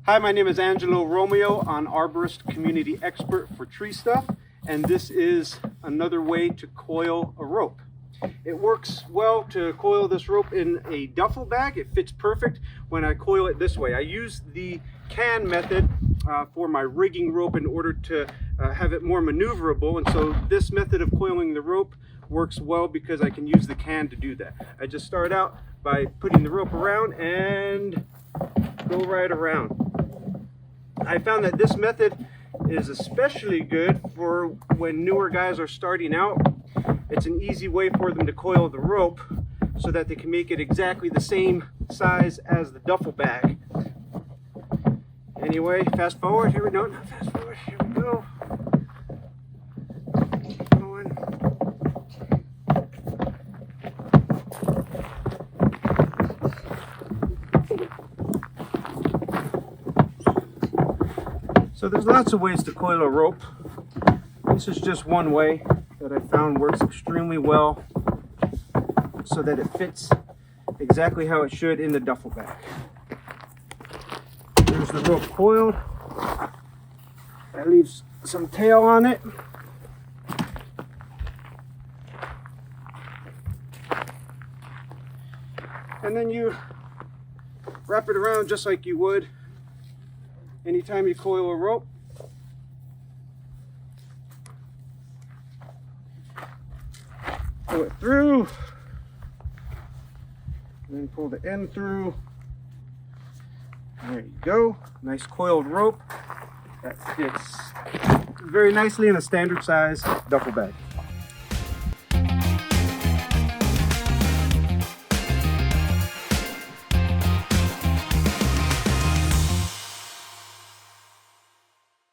Hi, my name is Angelo Romeo, an arborist community expert for tree stuff, and this is another way to coil a rope. It works well to coil this rope in a duffel bag. It fits perfect when I coil it this way. I use the can method for my rigging rope in order to have it more maneuverable, and so this method of coiling the rope works well because I can use the can to do that. I just start out by putting the rope around and go right around. I found that this method is especially good for when newer guys are starting out. It's an easy way for them to coil the rope so that they can make it exactly the same size as the duffel bag. Anyway, fast forward, here we go, not fast forward, here we go. Keep going. So there's lots of ways to coil a rope. This is just one way that I found works extremely well so that it fits exactly how it should in the duffel bag. There's the rope coiled. That leaves some tail on it. And then you wrap it around just like you would anytime you coil a rope. Pull it through, and then pull the end through. There you go. Nice coiled rope that fits very nicely in a standard size duffel bag.